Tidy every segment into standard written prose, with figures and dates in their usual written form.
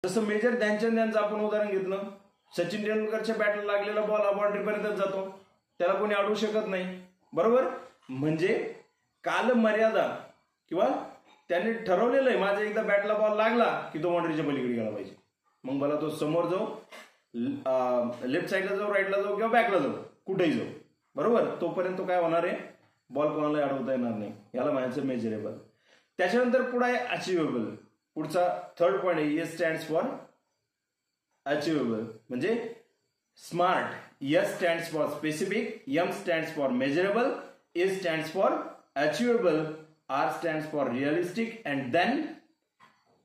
जसं मेजर ध्यानचंद यांचं आपण उदाहरण घेतलं, सचिन तेंडुलकरच्या बॅटला लागलेला बॉल हा बाउंड्रीपर्यंत जातो, त्याला कोणी अडवू शकत नाही, बरोबर. म्हणजे कालमर्यादा किंवा त्याने ठरवलेलं आहे माझ्या एकदा बॅटला बॉल लागला की तो बाउंड्रीच्या पलीकडे गेला पाहिजे. मग मला तो समोर जाऊ, लेफ्ट साईडला जाऊ, राईटला जाऊ किंवा बॅकला जाऊ, कुठेही जाऊ, बरोबर, तोपर्यंत तो काय होणार आहे, बॉल कोणालाही अडवता येणार नाही. याला म्हणायचं मेजरेबल. त्याच्यानंतर पुढे आहे अचिव्हेबल. पुढचा थर्ड पॉईंट आहे एस स्टँड्स फॉर अचिव्हेबल. म्हणजे SMART. S stands for specific, M stands for measurable, A stands for achievable, R stands for realistic and then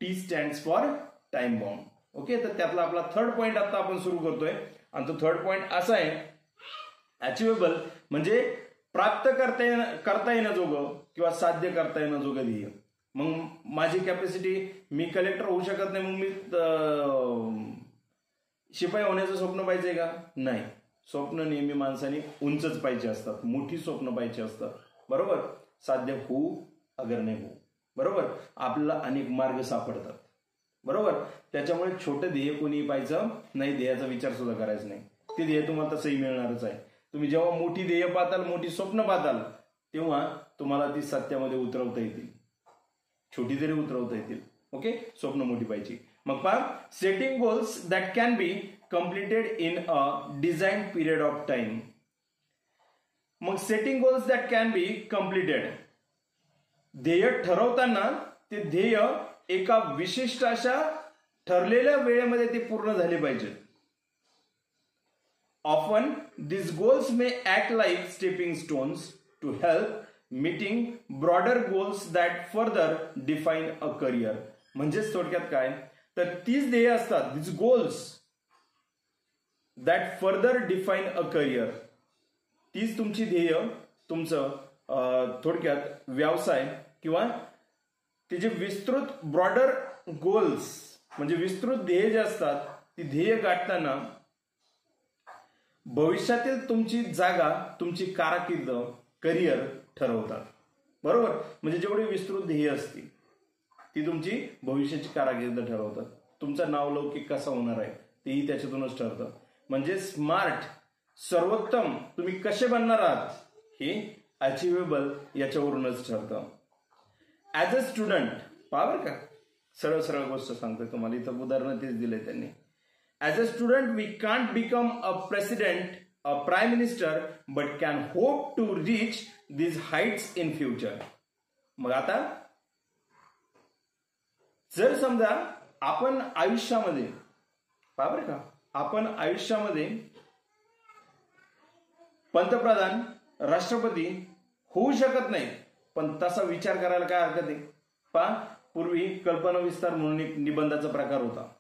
T stands for time bound. Okay, तर त्यातला आपला third point आता आपण सुरू करतोय. आणि तो थर्ड पॉईंट असा आहे, अचिव्हेबल म्हणजे प्राप्त करता येण्याजोगं किंवा साध्य करता येण्याजोगं ध्येय. मग माझी कॅपॅसिटी, मी कलेक्टर होऊ शकत नाही, मग मी शिपाई होण्याचं स्वप्न पाहिजे का? नाही. स्वप्न नेहमी माणसाने उंचच पाहिजे असतात, मोठी स्वप्न पाहिजे असतात, बरोबर. साध्य होऊ अगर नाही होऊ, बरोबर. आपल्याला अनेक मार्ग सापडतात, बरोबर. त्याच्यामुळे छोटं ध्येय कोणी पाहायचं नाही, ध्येयाचा विचार सुद्धा करायचा नाही. ते ध्येय तुम्हाला तसंही मिळणारच आहे. तुम्ही जेव्हा मोठी ध्येय पाहताल, मोठी स्वप्न पाहताल, तेव्हा तुम्हाला ती सत्यामध्ये उतरवता येतील, छोटी तरी उतरवता येतील. ओके, स्वप्न मोठी पाहिजे. मग पहा, setting goals that can be completed in a design period of time. मग setting goals that can be completed, ध्येय ठरवताना ते ध्येय एका विशिष्ट अशा ठरलेल्या वेळेमध्ये ते पूर्ण झाले पाहिजे. Often, these goals may act like stepping stones to help meeting broader goals that further define a career. म्हणजेच थोडक्यात काय, तर तीच ध्येय असतात, these goals that further define a career. तीच तुमची ध्येय, तुमचं थोडक्यात व्यवसाय किंवा ते जे विस्तृत ब्रॉडर गोल्स म्हणजे विस्तृत ध्येय जे असतात, ती ध्येय गाठताना भविष्यातील तुमची जागा, तुमची कारकीर्द, करिअर ठरवतात, बरोबर. म्हणजे जेवढी विस्तृत ध्येय असतील ती तुमची भविष्याची कारकीर्द ठरवतात. तुमचा नावलौकिक कसा होणार आहे तेही त्याच्यातूनच ठरतं. म्हणजे स्मार्ट, सर्वोत्तम तुम्ही कसे बनणार आहात हे अचिव्हेबल याच्यावरूनच ठरतं. ऍज अ स्टुडंट, पहा बरं का, सरळ सरळ गोष्ट सांगतोय तुम्हाला, इथं उदाहरणं तेच दिले त्यांनी. As a student, we can't become a president, a prime minister, but can hope to reach these heights in future. मग आता जर समजा आपण आयुष्यामध्ये, पहा बरं का, आपण आयुष्यामध्ये पंतप्रधान, राष्ट्रपती होऊ शकत नाही, पण तसा विचार करायला काय हरकत आहे. पहा, पूर्वी कल्पना विस्तार म्हणून एक निबंधाचा प्रकार होता,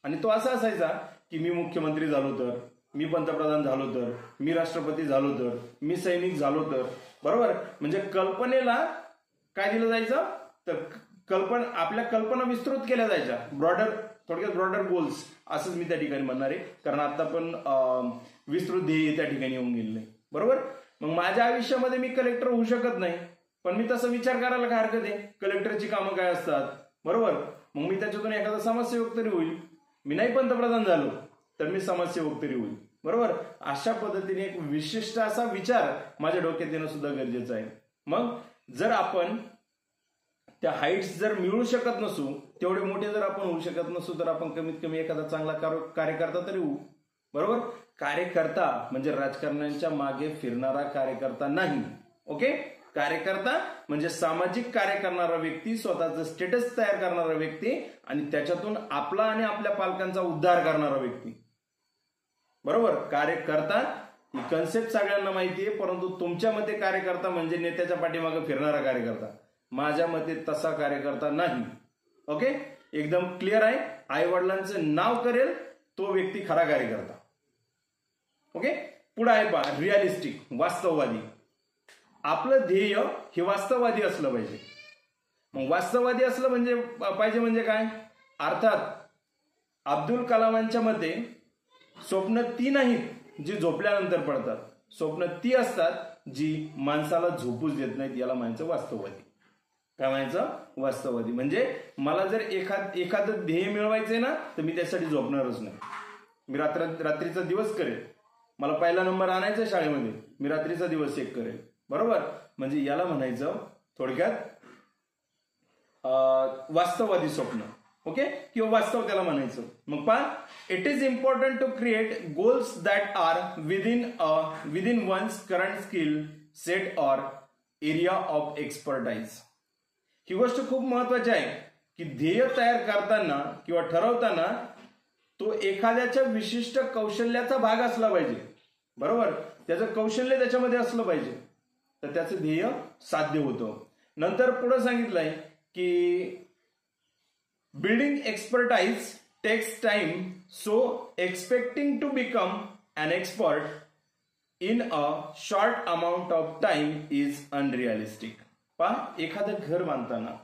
आणि तो असा असायचा की मी मुख्यमंत्री झालो तर, मी पंतप्रधान झालो तर, मी राष्ट्रपती झालो तर, मी सैनिक झालो तर, बरोबर. म्हणजे कल्पनेला काय दिलं जायचं, तर आपल्या कल्पना विस्तृत केल्या जायच्या, ब्रॉडर, थोडक्यात ब्रॉडर गोल्स असंच मी त्या ठिकाणी म्हणणार आहे, कारण आता पण विस्तृत ध्येय त्या ठिकाणी येऊन गेलेलं आहे, बरोबर. मग माझ्या आयुष्यामध्ये मी कलेक्टर होऊ शकत नाही, पण मी तसा विचार करायला काय हरकत आहे, कलेक्टरची कामं काय असतात, बरोबर. मग मी त्याच्यातून एखादा समाजसेवक तरी होईल. मी नाही पंतप्रधान झालो तर मी समाजसेवक तरी होईल, बरोबर. अशा पद्धतीने एक विशिष्ट असा विचार माझ्या डोक्यात येणं सुद्धा गरजेचं आहे. मग जर आपण त्या हाईट्स जर मिळू शकत नसू, तेवढे मोठे जर आपण होऊ शकत नसू, तर आपण कमीत कमी एखादा चांगला कार्यकर्ता तरी होऊ, बरोबर. कार्यकर्ता म्हणजे राजकारण्यांच्या मागे फिरणारा कार्यकर्ता नाही. ओके, कार्यकर्ता म्हणजे सामाजिक कार्य करणारा व्यक्ती, स्वतःचं स्टेटस तयार करणारा व्यक्ती, आणि त्याच्यातून आपला आणि आपल्या पालकांचा उद्धार करणारा व्यक्ती, बरोबर. कार्यकर्ता ही कन्सेप्ट सगळ्यांना माहिती आहे, परंतु तुमच्या मते कार्यकर्ता म्हणजे नेत्याच्या पाठीमागे फिरणारा कार्यकर्ता. माझ्या मते तसा कार्यकर्ता नाही. ओके, एकदम क्लिअर आहे. आई वडिलांचं नाव करेल तो व्यक्ती खरा कार्यकर्ता. ओके, पुढे आहे पहा, रिअलिस्टिक, वास्तववादी. आपलं ध्येय हे वास्तववादी असलं पाहिजे. मग वास्तववादी असलं म्हणजे पाहिजे म्हणजे काय, अर्थात अब्दुल कलामांच्या मते स्वप्न ती नाहीत जी झोपल्यानंतर पडतात, स्वप्न ती असतात जी माणसाला झोपूच देत नाहीत, याला म्हणायचं वास्तववादी. काय म्हणायचं, वास्तववादी. म्हणजे मला जर एखादं ध्येय मिळवायचंय ना, तर मी त्यासाठी झोपणारच नाही. मी रात्रीचा दिवस करेल. मला पहिला नंबर आणायचा शाळेमध्ये, मी रात्रीचा दिवस चेक करेल. बरोबर. म्हणजे याला म्हणायचं थोडक्यात वास्तववादी स्वप्न. ओके, किंवा वास्तव त्याला म्हणायचं. मग पहा, it is important to create goals that are within one's current skill set or area of expertise. ही गोष्ट खूप महत्वाची आहे की ध्येय तयार करताना किंवा ठरवताना तो एखाद्याच्या विशिष्ट कौशल्याचा भाग असला पाहिजे. बरोबर. त्याचं कौशल्य त्याच्यामध्ये असलं पाहिजे, तर त्याचं ध्येय साध्य होतं. नंतर पुढे सांगितलंय की building expertise takes time, so expecting to become an expert in a short amount of time is unrealistic. पहा, एखादं घर बांधताना,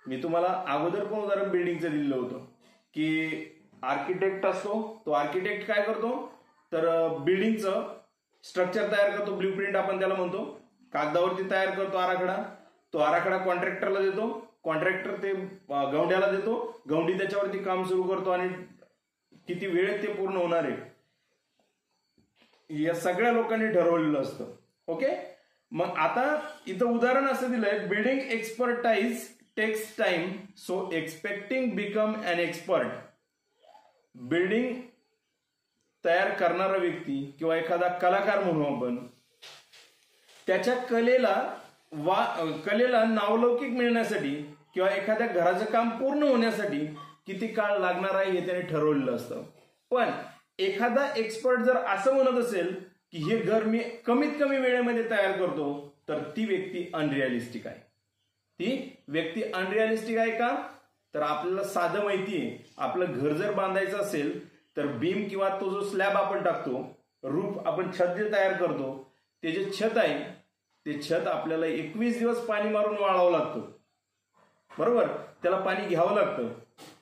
मी तुम्हाला अगोदर पण उदाहरण बिल्डिंगचं दिलं होतं की आर्किटेक्ट असतो, तो आर्किटेक्ट काय करतो, तर बिल्डिंगचं स्ट्रक्चर तयार करतो, ब्ल्यूप्रिंट आपण त्याला म्हणतो. कागदावरती तयार करतो आराखडा, तो आराखडा कॉन्ट्रॅक्टरला देतो, कॉन्ट्रॅक्टर ते गौंड्याला देतो, गौंडी त्याच्यावरती काम सुरू करतो आणि किती वेळेत ते पूर्ण होणार आहे या सगळ्या लोकांनी ठरवलेलं असतं. ओके. मग आता इथं उदाहरण असं दिलंय, building expertise takes time, so expecting become an expert. Building तयार करणारा व्यक्ती किंवा एखादा कलाकार म्हणू आपण, त्याच्या कलेला नावलौकिक मिळण्यासाठी किंवा एखाद्या घराचं काम पूर्ण होण्यासाठी किती काळ लागणार आहे हे त्याने ठरवलेलं असतं. पण एखादा एक्सपर्ट जर असं म्हणत असेल की हे घर मी कमीत कमी वेळेमध्ये तयार करतो, तर ती व्यक्ती अनरिअलिस्टिक आहे. ती व्यक्ती अनरिअलिस्टिक आहे का, तर आपल्याला साधं माहितीये, आपलं घर जर बांधायचं असेल तर बीम किंवा तो जो स्लॅब आपण टाकतो, रूफ आपण छत जे तयार करतो, ते जे छत आहे ते छत आपल्याला 21 दिवस पाणी मारून वाळावं लागतं. बरोबर. त्याला पाणी घ्यावं लागतं.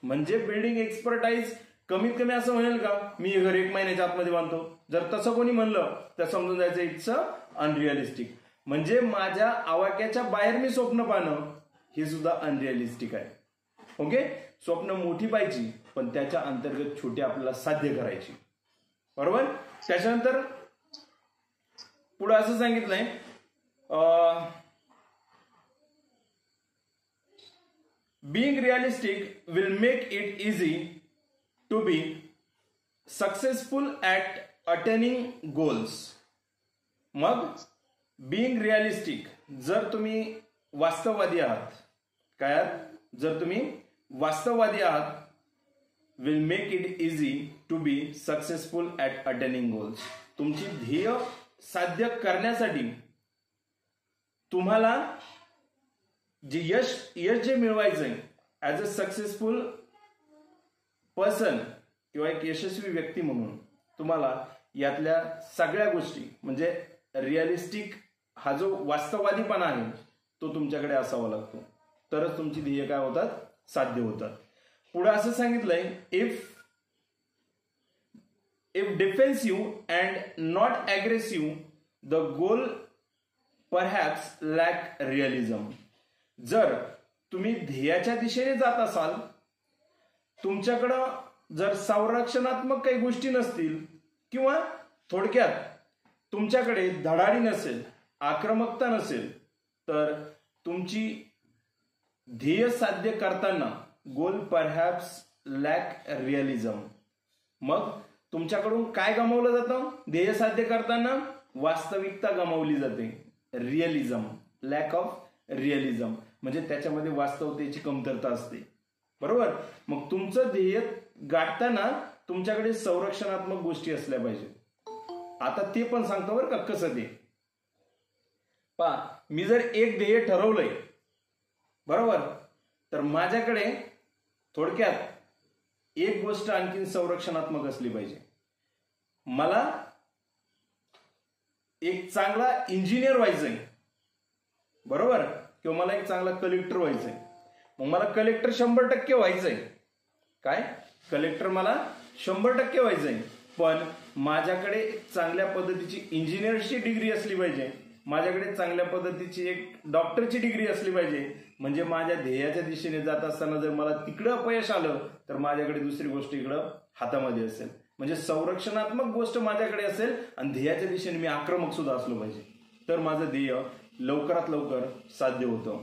म्हणजे बिल्डिंग एक्सपर्टाइज कमीत कमी असं म्हणेल का, मी हे घर 1 महिन्याच्या आतमध्ये बांधतो. जर तसं कोणी म्हणलं तर समजून जायचं इट्स अनरिअलिस्टिक. म्हणजे माझ्या आवाक्याच्या बाहेर मी स्वप्न पाहणं हे सुद्धा अनरिअलिस्टिक आहे. ओके. स्वप्न मोठी पाहिजे, पण त्याच्या अंतर्गत छोटी आपल्याला साध्य करायची. बरोबर. त्याच्यानंतर पुढे असं सांगितलंय, being realistic will make it easy to be successful at attaining goals. मग being realistic, जर तुम्ही वास्तववादी आहात, काय आहात, जर तुम्ही वास्तववादी आहात, will make it easy to be successful at attaining goals. तुमची ध्येय साध्य करण्यासाठी तुम्हाला जे यश जे मिळवायचंय ऍज अ सक्सेसफुल पर्सन किंवा एक यशस्वी व्यक्ती म्हणून, तुम्हाला यातल्या सगळ्या गोष्टी म्हणजे रिअलिस्टिक हा जो वास्तववादीपणा आहे तो तुमच्याकडे असावा लागतो, तरच तुमची ध्येय काय होतात, साध्य होतात. पुढे असं सांगितलंय, if defensive and not aggressive the goal perhaps lack realism. जर तुम्ही ध्येयाच्या दिशेने जात असाल, तुमच्याकडं जर संरक्षणात्मक काही गोष्टी नसतील किंवा थोडक्यात तुमच्याकडे धडाडी नसेल, आक्रमकता नसेल, तर तुमची ध्येय साध्य करताना गोल परहॅप्स लॅक रिअलिझम. मग तुमच्याकडून काय गमावलं जातं ध्येय साध्य करताना? वास्तविकता गमावली जाते. रिअलिझम, लॅक ऑफ रिअलिझम म्हणजे त्याच्यामध्ये वास्तवतेची कमतरता असते. बरोबर. मग तुमचं ध्येय गाठताना तुमच्याकडे संरक्षणात्मक गोष्टी असल्या पाहिजे. आता ते पण सांगतो बरं का कसं ते. पहा, मी जर एक ध्येय ठरवलंय, बरोबर, तर माझ्याकडे थोडक्यात एक गोष्ट आणखीन संरक्षणात्मक असली पाहिजे. मला एक चांगला इंजिनियर व्हायचंय, बरोबर, किंवा मला एक चांगला कलेक्टर व्हायचंय. मग मला कलेक्टर 100% व्हायचंय. काय, कलेक्टर मला 100% व्हायचंय, पण माझ्याकडे चांगल्या पद्धतीची इंजिनियरची डिग्री असली पाहिजे. माझ्याकडे चांगल्या पद्धतीची एक डॉक्टरची डिग्री असली पाहिजे, म्हणजे माझ्या ध्येयाच्या दिशेने जात असताना जर मला तिकडं अपयश आलं तर माझ्याकडे दुसरी गोष्ट इकडं हातामध्ये असेल, म्हणजे संरक्षणात्मक गोष्ट माझ्याकडे असेल आणि ध्येयाच्या दिशेने मी आक्रमक सुद्धा असलो पाहिजे, तर माझं ध्येय लवकरात लवकर साध्य होतं.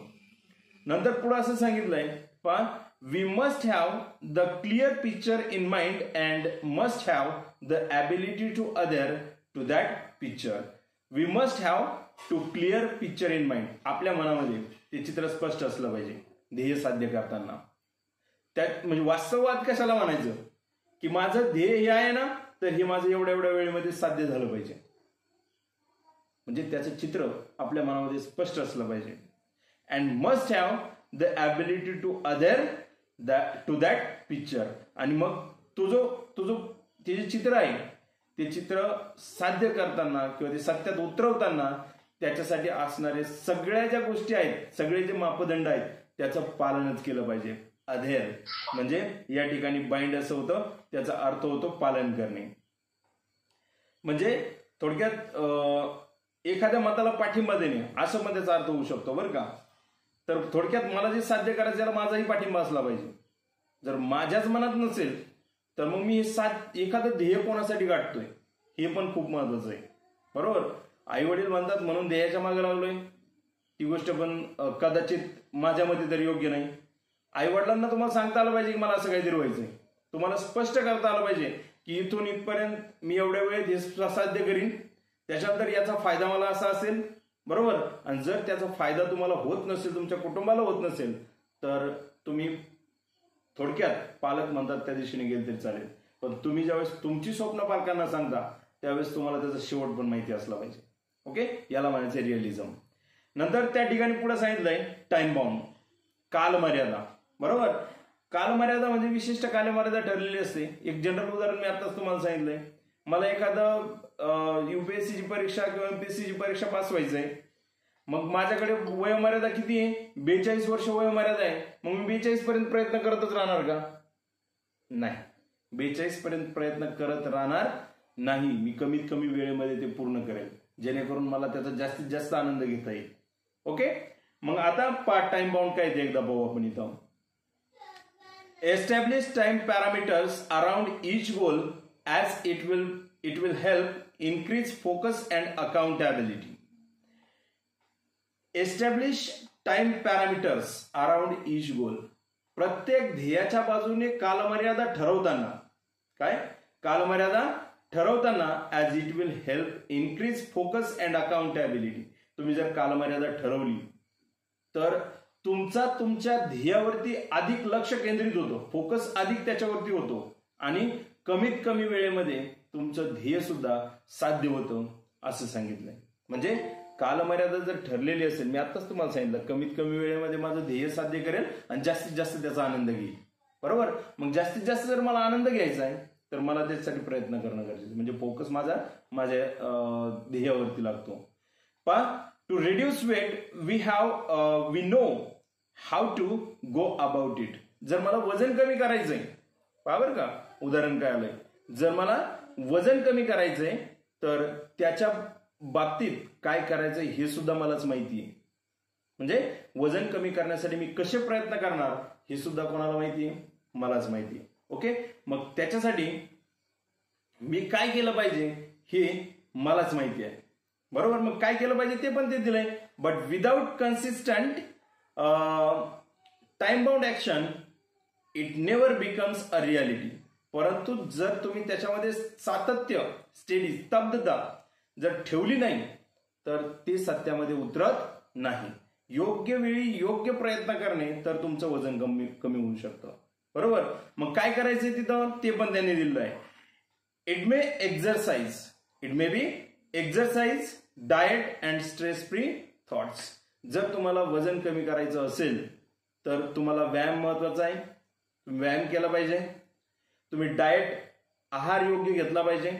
नंतर पुढे असं सांगितलंय पहा, we must have the clear picture in mind and must have the ability to adhere to that picture. We must have to clear picture in mind. आपल्या मनामध्ये ते चित्र स्पष्ट असलं पाहिजे ध्येय साध्य करताना. त्यात म्हणजे वास्तववाद कशाला म्हणायचं की माझं ध्येय हे आहे ना, तर हे माझं एवढ्या एवढ्या वेळेमध्ये साध्य झालं पाहिजे, म्हणजे त्याचं चित्र आपल्या मनामध्ये स्पष्ट असलं पाहिजे. And must have the ability to adhere to that picture. आणि मग तुझं ते जे चित्र आहे ते चित्र साध्य करताना किंवा ते सत्यात उतरवताना त्याच्यासाठी असणारे सगळ्या ज्या गोष्टी आहेत, सगळे जे मापदंड आहेत त्याचं पालनच केलं पाहिजे. अधेर म्हणजे या ठिकाणी बाइंड असं होतं, त्याचा अर्थ होतो पालन करणे. म्हणजे थोडक्यात एखाद्या मताला पाठिंबा देणे असं पण त्याचा अर्थ होऊ शकतो बरं का. तर थोडक्यात मला जे साध्य करायचं त्याला माझाही पाठिंबा असला पाहिजे. जर माझ्याच मनात नसेल तर मग मी एखादं ध्येय कोणासाठी गाठतोय हे पण खूप महत्वाचं आहे, बरोबर. आई वडील म्हणतात म्हणून ध्येयाच्या मागे लागलोय, ती गोष्ट पण कदाचित माझ्या मते तरी योग्य नाही. आई वडिलांना तुम्हाला सांगता आलं पाहिजे की मला असं काहीतरी व्हायचंय, तुम्हाला स्पष्ट करता आलं पाहिजे की इथून इथपर्यंत मी एवढ्या वेळेत हे साध्य करीन, त्याच्यानंतर याचा फायदा मला असा असेल, बरोबर. आणि जर त्याचा फायदा तुम्हाला होत नसेल, तुमच्या कुटुंबाला होत नसेल, तर तुम्ही थोडक्यात पालक म्हणतात त्या दिशेने गेले तरी चालेल, पण तुम्ही ज्यावेळेस तुमची स्वप्न पालकांना सांगता त्यावेळेस तुम्हाला त्याचा शेवट पण माहिती असला पाहिजे. ओके, याला म्हणायचं रिअलिझम. नंतर त्या ठिकाणी पुढे सांगितलंय टाइम बाउंड, कालमर्यादा, बरोबर. कालमर्यादा म्हणजे विशिष्ट कालमर्यादा ठरलेली असते. एक जनरल उदाहरण मी आताच तुम्हाला सांगितलंय. मला एखादं युपीएससीची परीक्षा किंवा एमपीएससीची परीक्षा पास व्हायचंय, मग माझ्याकडे वयोमर्यादा किती आहे, 42 वर्ष वयोमर्यादा आहे. मग मी 42 पर्यंत प्रयत्न करतच राहणार का? नाही, 42 पर्यंत प्रयत्न करत राहणार नाही. मी कमीत कमी वेळेमध्ये ते पूर्ण करेल, जेणेकरून मला त्याचा जास्तीत जास्त आनंद घेता येईल. ओके, मग आता पार्ट टाइम बाउंड काय ते एकदा पाहू आपण इथं. Establish time parameters around each goal as it will help increase focus and accountability. Establish time parameters around each goal. प्रत्येक ध्येयाच्या बाजूने कालमर्यादा ठरवताना, काय कालमर्यादा ठरवताना as it will help increase focus and accountability. तुम्ही जर कालमर्यादा ठरवली तर तुमच्या ध्येयावरती अधिक लक्ष केंद्रित होतो, फोकस अधिक त्याच्यावरती होतो आणि कमीत कमी वेळेमध्ये तुमचं ध्येय सुद्धा साध्य होतं असं सांगितलंय. म्हणजे कालमर्यादा जर ठरलेली असेल, मी आताच तुम्हाला सांगितलं कमीत कमी वेळेमध्ये माझं ध्येय साध्य करेल आणि जास्तीत जास्त त्याचा आनंद घेईल, बरोबर. मग जास्तीत जास्त जर मला आनंद घ्यायचा आहे तर मला त्याच्यासाठी प्रयत्न करणं गरजेचं, म्हणजे फोकस माझ्या ध्येयावरती लागतो. पण to reduce weight we know how to go about it. जर मला वजन कमी करायचंय, पहा बरं का उदाहरण काय आलंय, जर मला वजन कमी करायचंय तर त्याच्या बाबतीत काय करायचंय हे सुद्धा मलाच माहिती आहे. म्हणजे वजन कमी करण्यासाठी मी कसे प्रयत्न करणार हे सुद्धा कोणाला माहिती आहे, मलाच माहिती आहे. ओके, मग त्याच्यासाठी मी काय केलं पाहिजे हे मलाच माहिती आहे, बरोबर. मग काय केलं पाहिजे ते पण ते दिलंय. But without consistent time bound action it never becomes a reality. परंतु जर तुम्ही त्याच्यामध्ये सातत्य, स्टेडी, स्तब्धता जर ठेवली नाही तर ते सत्यामध्ये उतरत नाही. योग्य वेळी योग्य प्रयत्न करणे तर तुमचं वजन कमी होऊ शकतं, बरोबर. मग काय करायचंय तिथं ते पण त्यांनी दिलेलं आहे. It may be exercise, diet and stress free thoughts. जर तुम्हाला वजन कमी करायचं असेल तर तुम्हाला व्यायाम महत्वाचा आहे, तुम्ही व्यायाम केला पाहिजे, तुम्ही डाएट, आहार योग्य घेतला पाहिजे,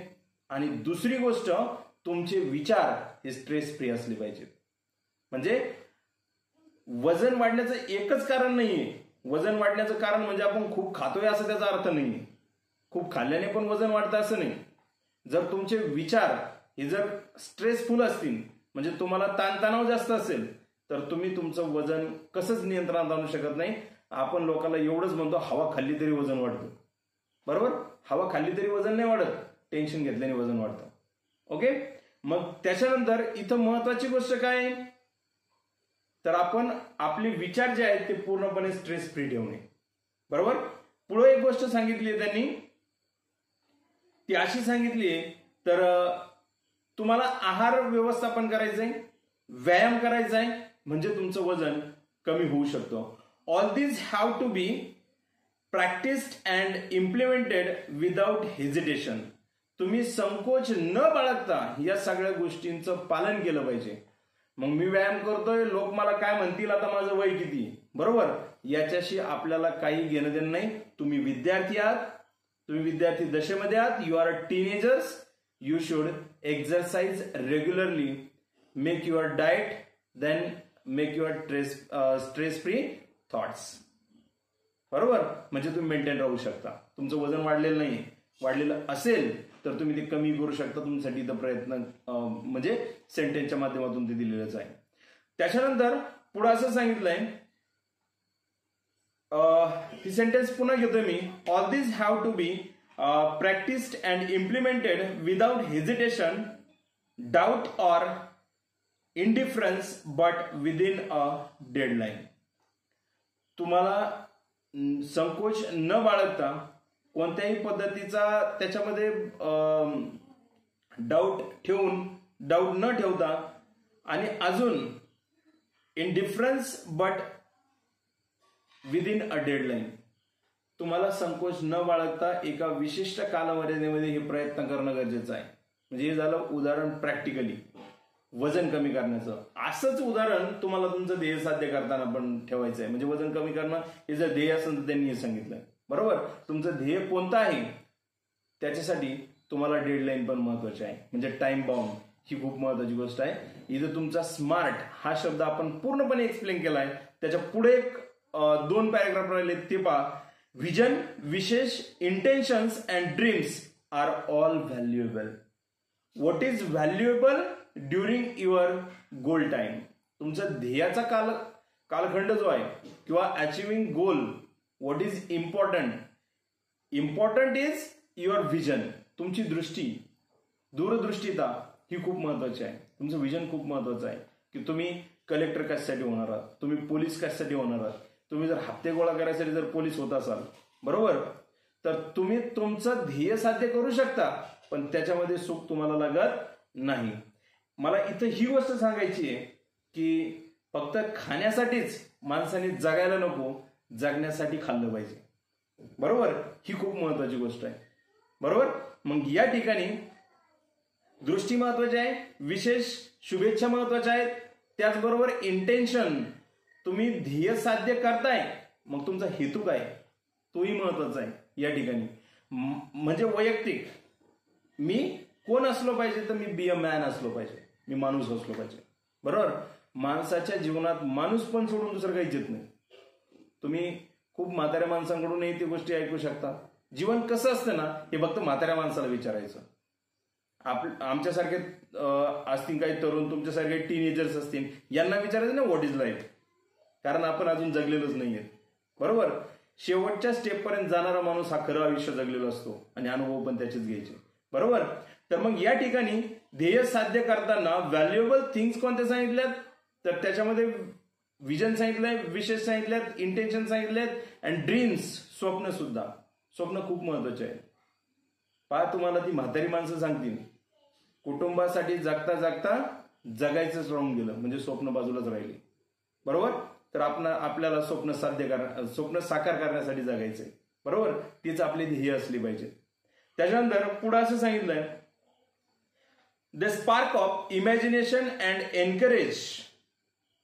आणि दुसरी गोष्ट तुमचे विचार हे स्ट्रेस फ्री असले पाहिजेत. म्हणजे वजन वाढण्याचं एकच कारण नाहीये. वजन वाढण्याचं कारण म्हणजे आपण खूप खातोय असं त्याचा अर्थ नाहीये, खूप खाल्ल्याने पण वजन वाढतं असं नाही. जर तुमचे विचार हे जर स्ट्रेसफुल असतील म्हणजे तुम्हाला ताणतणाव जास्त असेल तर तुम्ही तुमचं वजन कसंच नियंत्रणात आणू शकत नाही. आपण लोकांना एवढंच म्हणतो, हवा खाल्ली तरी वजन वाढतं. बरोबर, हवा खाल्ली तरी वजन नाही वाढत, टेन्शन घेतल्याने वजन वाढतं. ओके, मग त्याच्यानंतर इथं महत्वाची गोष्ट काय आहे, तर आपण आपले विचार जे आहेत ते पूर्णपणे स्ट्रेस फ्री ठेवणे. बरोबर, पुढे एक गोष्ट सांगितली आहे त्यांनी, ती अशी सांगितली आहे, तर तुम्हाला आहार व्यवस्थापन करायचंय, व्यायाम करायचा आहे, म्हणजे तुमचं वजन कमी होऊ शकतं. All this have to be practised and implemented without hesitation. तुम्ही संकोच न बाळगता या सगळ्या गोष्टींचं पालन केलं पाहिजे. मग मी व्यायाम करतोय, लोक मला काय म्हणतील, आता माझं वय किती, बरोबर, याच्याशी आपल्याला काही घेणं देणं नाही. तुम्ही विद्यार्थी आहात, तुम्ही विद्यार्थी दशेमध्ये आहात, you are a teenagers, you should exercise regularly, make your diet, then make your stress free thoughts. बरोबर, म्हणजे तुम्ही मेंटेन राहू शकता. तुमचं वजन वाढलेलं नाही, वाढलेलं असेल तर तुम्ही ते कमी करू शकता. तुमच्यासाठी इथं प्रयत्न म्हणजे सेंटेन्सच्या माध्यमातून ते दिलेलंच आहे. त्याच्यानंतर पुढे असं सांगितलंय, ती सेंटेन्स पुन्हा घेतोय मी. All this have to be practised and implemented without hesitation, doubt or indifference, but within a deadline. तुम्हाला संकोच न बाळगता कोणत्याही पद्धतीचा त्याच्यामध्ये डाऊट न ठेवता, आणि अजून इंडिफरन्स बट विदिन अ डेडलाईन, तुम्हाला संकोच न बाळगता एका विशिष्ट कालमर्यादेमध्ये हे प्रयत्न करणं गरजेचं आहे. म्हणजे हे झालं उदाहरण प्रॅक्टिकली वजन कमी करण्याचं. असंच उदाहरण तुम्हाला तुमचं ध्येय साध्य करताना पण ठेवायचं आहे. म्हणजे वजन कमी करणं हे जर ध्येय असेल तर त्यांनी हे सांगितलं. बरोबर, तुमचं ध्येय कोणतं आहे त्याच्यासाठी तुम्हाला डेडलाईन पण महत्वाची आहे, म्हणजे टाइम बाउंड, ही खूप महत्वाची गोष्ट आहे. इथं तुमचा स्मार्ट हा शब्द आपण पूर्णपणे एक्सप्लेन केलाय. त्याच्या पुढे एक 2 पॅराग्राफ राहिले, ते पहा. विजन, विशेष, intentions and dreams are all valuable. What is valuable during your goal time. तुमचा ध्येयाचा कालखंड जो आहे किंवा achieving goal, what is important, important is your vision. तुमची दृष्टी, दूरदृष्टीता ही खूप महत्वाची आहे. तुमचं विजन खूप महत्वाचं आहे की तुम्ही कलेक्टर कशासाठी होणार आहात, तुम्ही पोलीस कशासाठी होणार आहात. तुम्ही जर हप्ते गोळा करायसाठी जर पोलीस होत असाल, बरोबर, तर तुम्ही तुमचं ध्येय साध्य करू शकता, पण त्याच्यामध्ये सुख तुम्हाला लागत नाही. मला इथं ही गोष्ट सांगायची आहे की फक्त खाण्यासाठीच माणसाने जगायला नको, जगण्यासाठी खाल्लं पाहिजे. बरोबर, ही खूप महत्वाची गोष्ट आहे. बरोबर, मग या ठिकाणी दृष्टी महत्वाची आहे, विशेष शुभेच्छा महत्वाच्या आहेत, त्याचबरोबर इंटेन्शन, तुम्ही ध्येय साध्य करताय, मग तुमचा हेतू काय तोही महत्वाचा आहे या ठिकाणी. म्हणजे वैयक्तिक मी कोण असलो पाहिजे, तर मी बी अ मॅन असलो पाहिजे, मी माणूस असलो पाहिजे. बरोबर, माणसाच्या जीवनात माणूस पण सोडून दुसरं काहीच येत नाही. तुम्ही खूप म्हाताऱ्या माणसांकडूनही ती गोष्टी ऐकू शकता. जीवन कसं असतं ना हे फक्त म्हाताऱ्या माणसाला विचारायचं. आमच्यासारखे असतील काही तरुण, तुमच्यासारखे टीनेजर्स असतील, यांना विचारायचं ना व्हॉट इज लाईफ, कारण आपण अजून जगलेलोच नाहीये. बरोबर, शेवटच्या स्टेपपर्यंत जाणारा माणूस हा खरं आयुष्य जगलेला असतो आणि अनुभव पण त्याचेच घ्यायचे. बरोबर, तर मग या ठिकाणी ध्येय साध्य करताना व्हॅल्युएबल थिंग्स कोणत्या सांगितल्यात, तर त्याच्यामध्ये विजन सांगितलंय, विशेष सांगितल्यात, इंटेन्शन सांगितलेत, अँड ड्रीम्स, स्वप्न सुद्धा. स्वप्न खूप महत्वाचे आहे. पहा, तुम्हाला ती म्हातारी माणसं सांगतील कुटुंबासाठी जगता जगता जगायचंच राहून गेलं, म्हणजे स्वप्न बाजूलाच राहिली. बरोबर, तर आपल्याला स्वप्न साकार करण्यासाठी जगायचंय. बरोबर, तीच आपली ध्येय असली पाहिजे. त्याच्यानंतर पुढे असं सांगितलंय, the spark of imagination and encourage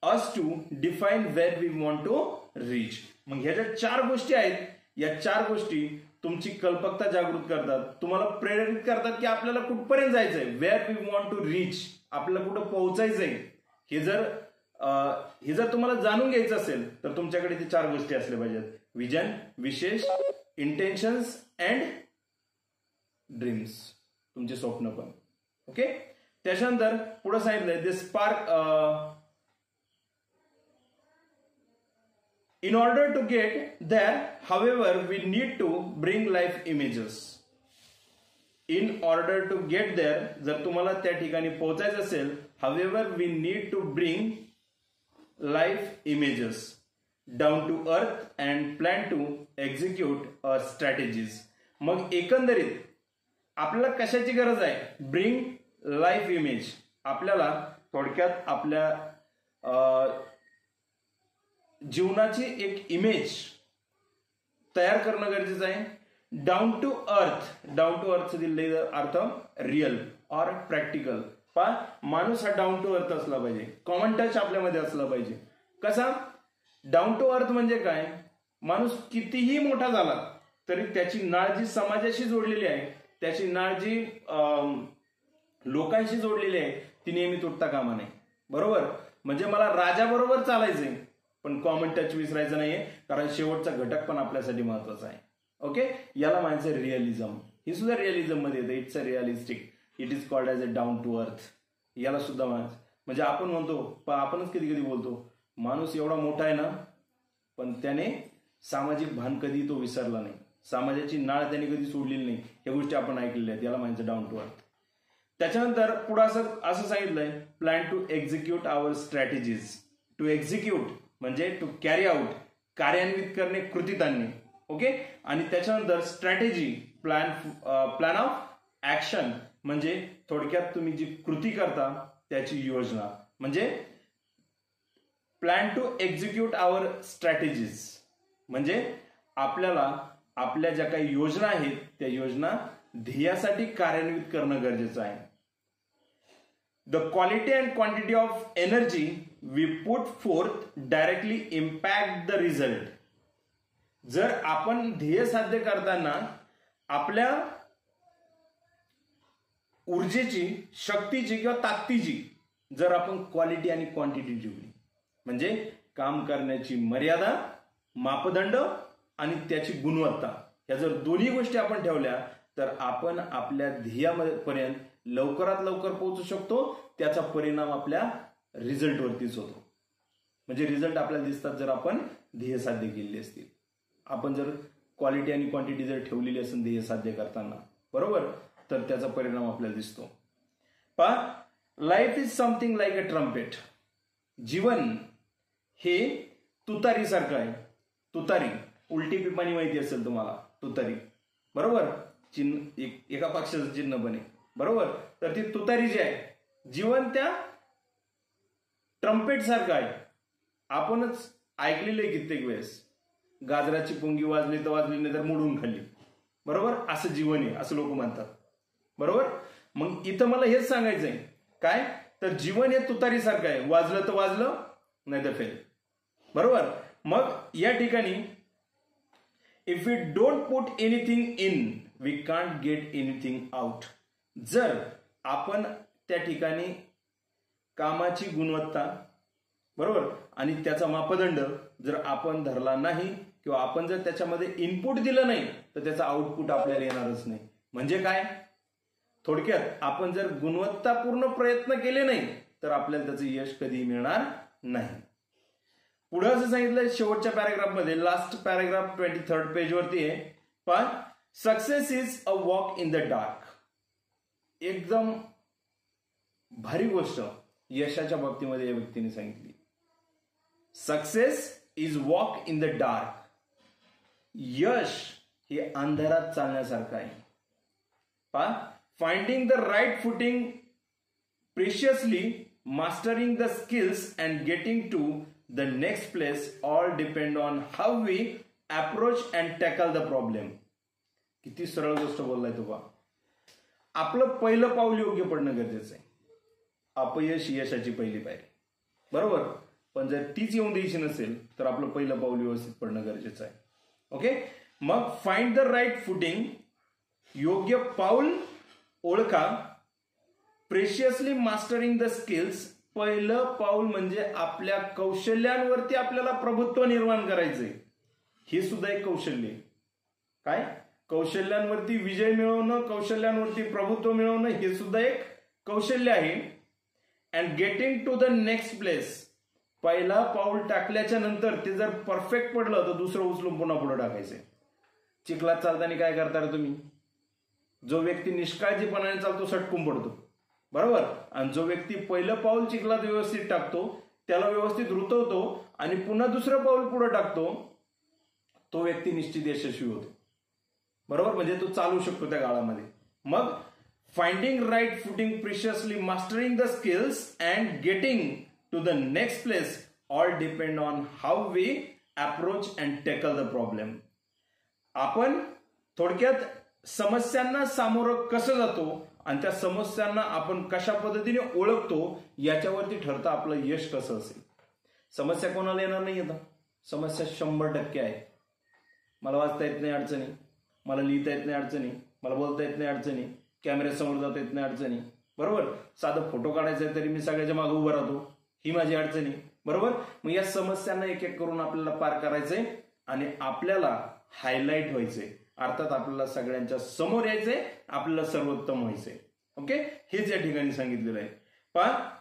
us to define where we want to reach. मग ह्या ज्या 4 गोष्टी आहेत, या 4 गोष्टी तुमची कल्पकता जागृत करतात, तुम्हाला प्रेरित करतात की आपल्याला कुठपर्यंत जायचंय, where we want to reach, आपल्याला कुठं पोहोचायचंय. हे जर तुम्हाला जाणून घ्यायचं असेल तर तुमच्याकडे ते 4 गोष्टी असल्या पाहिजेत: विजन, विशेष, इंटेन्शन्स अँड ड्रीम्स, तुमचे स्वप्न पण. ओके, त्याच्यानंतर पुढे सांगितलंय the spark in order to get there, however, we need to bring life images. In order to get there, जर तुम्हाला त्या ठिकाणी पोहोचायचं असेल, however, we need to bring life images down to earth and plan to execute strategies. मग एकंदरीत आपल्याला कशाची गरज आहे? Bring life image. आपल्याला थोडक्यात आपल्या जीवनाची एक इमेज तयार करणं गरजेचं आहे. Down to earth. Down to earth दिलेला अर्थ रिअल ऑर प्रॅक्टिकल. माणूस हा डाऊन टू अर्थ असला पाहिजे, कॉमन टच आपल्यामध्ये असला पाहिजे. कसा? डाऊन टू अर्थ म्हणजे काय? माणूस कितीही मोठा झाला तरी त्याची नाळ जी समाजाशी जोडलेली आहे, त्याची नाळ जी लोकांशी जोडलेली आहे, ती नेहमी तुटता कामा नये. बरोबर? म्हणजे मला राजाबरोबर चालायचंय पण कॉमन टच विसरायचं नाहीये, कारण शेवटचा घटक पण आपल्यासाठी महत्वाचा आहे. ओके, याला म्हणायचं रिअलिझम. ही सुद्धा रिअलिझम मध्ये येते. It's a realistic. It is called as a down to earth. याला सुद्धा म्हणायचं. म्हणजे आपण म्हणतो, आपणच कधी कधी बोलतो, माणूस एवढा मोठा आहे ना, पण त्याने सामाजिक भान कधी तो विसरला नाही, समाजाची नाळ त्याने कधी सोडलेली नाही. या गोष्टी आपण ऐकलेल्या आहेत. याला म्हणायचं डाऊन टू अर्थ. त्याच्यानंतर पुढे असं सांगितलंय, plan to execute our strategies. To execute म्हणजे टू कॅरी आउट, कार्यान्वित करणे, कृतीत आणणे. ओके. आणि त्याच्यानंतर स्ट्रॅटेजी, प्लॅन ऑफ ऍक्शन म्हणजे थोडक्यात तुम्ही जी कृती करता त्याची योजना. म्हणजे plan to execute our strategies म्हणजे आपल्याला आपल्या ज्या काही योजना आहेत त्या योजना ध्येयासाठी कार्यान्वित करणं गरजेचं आहे. The quality and quantity of energy we put forth directly impact the result. जर आपण ध्येय साध्य करताना आपल्या ऊर्जेची, शक्तीची किंवा ताकदीची जर आपण क्वालिटी आणि क्वांटिटी ठेवली, म्हणजे काम करण्याची मर्यादा, मापदंड आणि त्याची गुणवत्ता, या जर दोन्ही गोष्टी आपण ठेवल्या तर आपण आपल्या ध्येयापर्यंत लवकरात लवकर पोहोचू शकतो. त्याचा परिणाम आपल्या रिझल्टवरतीच होतो. म्हणजे रिझल्ट आपल्याला दिसतात जर आपण ध्येय साध्य केलेली असतील. आपण जर क्वालिटी आणि क्वांटिटी जर ठेवलेली असेल ध्येय साध्य करताना, बरोबर, तर त्याचा परिणाम आपल्याला दिसतो. पहा, life is something like a trumpet. जीवन हे तुतारी सारखं आहे. तुतारी, उलटी पिपाणी माहिती असेल तुम्हाला, तुतारी, बरोबर, चिन्ह एका पक्षाचं चिन्ह बने, बरोबर. तर ती तुतारी जी आहे, जीवन त्या ट्रम्पेट सारखं आहे. आपणच ऐकलेलं आहे कित्येक वेळेस, गाजराची पुंगी वाजली तर वाजली, नाही तर मोडून खाल्ली, बरोबर. असं जीवन आहे असं लोक म्हणतात, बरोबर. मग इथं मला हेच सांगायचंय, काय तर जीवन हे तुतारी सारखं आहे. वाजलं तर वाजलं, नाही तर फेल, बरोबर. मग या ठिकाणी if we don't put anything in we can't get anything out. जर आपण त्या ठिकाणी कामाची गुणवत्ता, बरोबर, आणि त्याचा मापदंड जर आपण धरला नाही किंवा आपण जर त्याच्यामध्ये इनपुट दिलं नाही तर त्याचा आउटपुट आपल्याला येणारच नाही. म्हणजे काय? थोडक्यात आपण जर गुणवत्तापूर्ण प्रयत्न केले नाही तर आपल्याला त्याचं यश कधी मिळणार नाही. पुढे असं सांगितलं शेवटच्या पॅराग्राफमध्ये, लास्ट पॅराग्राफ 23rd पेजवरती आहे. पण success is a walk in the dark. एकदम भारी गोष्ट यशाच्या बाबतीमध्ये या व्यक्तीने सांगितली. Success is walk in the dark. यश हे अंधारात चालण्यासारखं आहे. पहा, finding the right footing preciously, mastering the skills and getting to the next place all depend on how we approach and tackle the problem. किती सरळ गोष्ट बोललाय तो. पहा, आपलं पहिलं पाऊल योग्य पडणं गरजेचं आहे. अपयश यशाची पहिली पायरी, बरोबर. पण जर तीच येऊन द्यायची नसेल तर आपलं पहिलं पाऊल व्यवस्थित पडणं गरजेचं आहे. ओके. मग फाइंड द राईट फुटिंग, योग्य पाऊल ओळखा. प्रेशियसली मास्टरिंग द स्किल्स, पहिलं पाऊल म्हणजे आपल्या कौशल्यांवरती आपल्याला प्रभुत्व निर्माण करायचंय. हे सुद्धा एक कौशल्य आहे. काय? कौशल्यांवरती विजय मिळवणं, कौशल्यांवरती प्रभुत्व मिळवणं, हे सुद्धा एक कौशल्य आहे. And getting to the next place, पहिला पाऊल टाकल्याच्या नंतर ते जर परफेक्ट पडलं तर दुसरं उचलून पुन्हा पुढे टाकायचंय. चिखलात चालताना काय करता रे तुम्ही? जो व्यक्ती निष्काळजीपणाने चालतो सटकून पडतो, बरोबर. आणि जो व्यक्ती पहिलं पाऊल चिखलात व्यवस्थित टाकतो, त्याला व्यवस्थित रुतवतो आणि पुन्हा दुसरं पाऊल पुढे टाकतो, तो व्यक्ती निश्चित यशस्वी होतो, बरोबर. म्हणजे तो चालू शकतो त्या काळामध्ये. मग finding right footing, preciously mastering the skills and getting to the next place all depend on how we approach and tackle the problem. आपण थोडक्यात समस्यांना सामोरं कसं जातो आणि त्या समस्यांना आपण कशा पद्धतीने ओळखतो याच्यावरती ठरतं आपलं यश कसं असेल. समस्या कोणाला येणार नाही येतं? समस्या 100% आहे. मला वाचता येत नाही अडचणी, मला लिहिता येत नाही अडचणी, मला बोलता येत नाही अडचणी, कॅमेऱ्यासमोर जाता येत नाही अडचणी, बरोबर. साधं फोटो काढायचा आहे तरी मी सगळ्याच्या मागे उभं राहतो, ही माझी अडचणी, बरोबर. मग या समस्यांना एक एक करून आपल्याला पार करायचंय आणि आपल्याला हायलाइट व्हायचंय, अर्थात आपल्याला सगळ्यांच्या समोर यायचंय, आपल्याला सर्वोत्तम व्हायचंय. ओके, हेच या ठिकाणी सांगितलेलं आहे. पहा,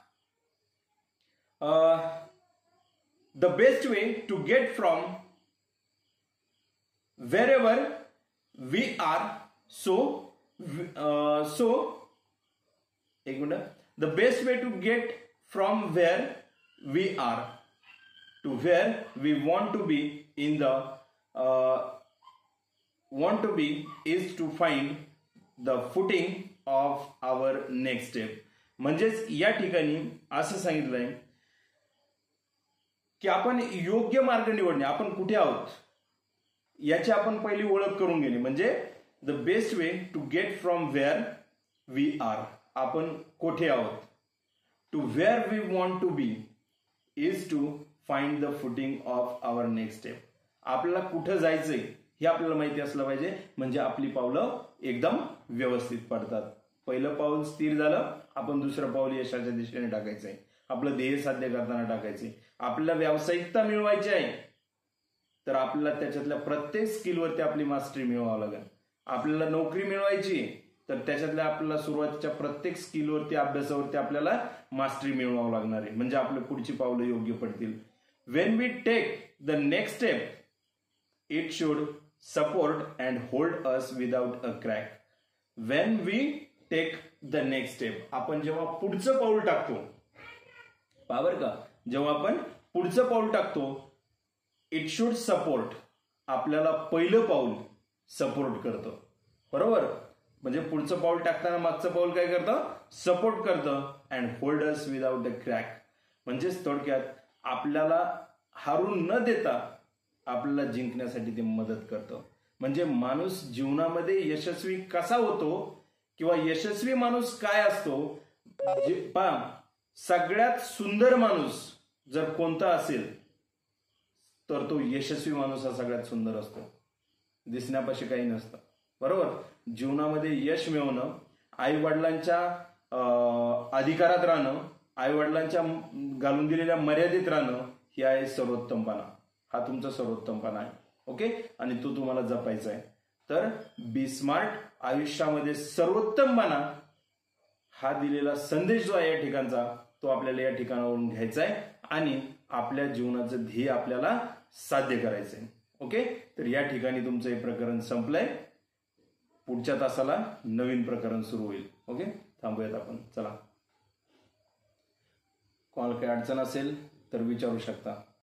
the best way to get from wherever we are so एक minute. the best way to get from where we are to where we want to be in the want to be is to find the footing of our next step. म्हणजेच या ठिकाणी असं सांगितलंय की आपण योग्य मार्ग निवडणे, आपण कुठे आहोत याची आपण पहिली ओळख करून घेणे. म्हणजे the best way to get from where we are, आपण कोठे आहोत, to where we want to be is to find the footing of our next step. आपल्याला कुठं जायचंय हे आपल्याला माहिती असलं पाहिजे, म्हणजे आपली पावलं एकदम व्यवस्थित पडतात. पहिलं पाऊल स्थिर झालं, आपण दुसरं पाऊल यशाच्या दिशेने टाकायचंय, आपलं ध्येय साध्य करताना टाकायचंय. आपल्याला व्यावसायिकता मिळवायची आहे तर आपल्याला त्याच्यातल्या प्रत्येक स्किलवरती आपली मास्टरी मिळवावं लागेल. आपल्याला नोकरी मिळवायची तर त्याच्यातल्या आपल्याला सुरुवातीच्या प्रत्येक स्किलवरती, अभ्यासावरती आपल्याला मास्टरी मिळवावं लागणार आहे, म्हणजे आपली पुढची पावलं योग्य पडतील. When we take the next step it should support and hold us without a crack. When we take the next step, आपण जेव्हा पुढचं पाऊल टाकतो, पावर का, जेव्हा आपण पुढचं पाऊल टाकतो, इट शुड सपोर्ट, आपल्याला पहिलं पाऊल सपोर्ट करतं, बरोबर. म्हणजे पुढचं पाऊल टाकताना मागचं पाऊल काय करतं, सपोर्ट करतं. And hold us without a crack, म्हणजेच थोडक्यात आपल्याला हारून न देता आपल्याला जिंकण्यासाठी ते मदत करतं. म्हणजे माणूस जीवनामध्ये यशस्वी कसा होतो किंवा यशस्वी माणूस काय असतो, सगळ्यात सुंदर माणूस जर कोणता असेल तर तो यशस्वी माणूस हा सगळ्यात सुंदर असतो. दिसण्यापाशी काही नसतं, बरोबर. जीवनामध्ये यश मिळवणं, आई वडिलांच्या अधिकारात राहणं, आई वडिलांच्या घालून दिलेल्या मर्यादेत राहणं, ही आहे सर्वोत्तमपणा. हा तुमचा सर्वोत्तमपणा आहे. ओके, आणि तो तुम्हाला जपायचा आहे. तर बी स्मार्ट, आयुष्यामध्ये सर्वोत्तमपणा हा दिलेला संदेश जो आहे या ठिकाणचा, तो आपल्याला या ठिकाणावरून घ्यायचा आहे आणि आपल्या जीवनाचं ध्येय आपल्याला साध्य करायचंय. ओके, तर या ठिकाणी तुमचं हे प्रकरण संपलंय. पुढच्या तासाला नवीन प्रकरण सुरू होईल. ओके, थांबूयात आपण. चला, कोणाला काही अडचण असेल तर विचारू शकता.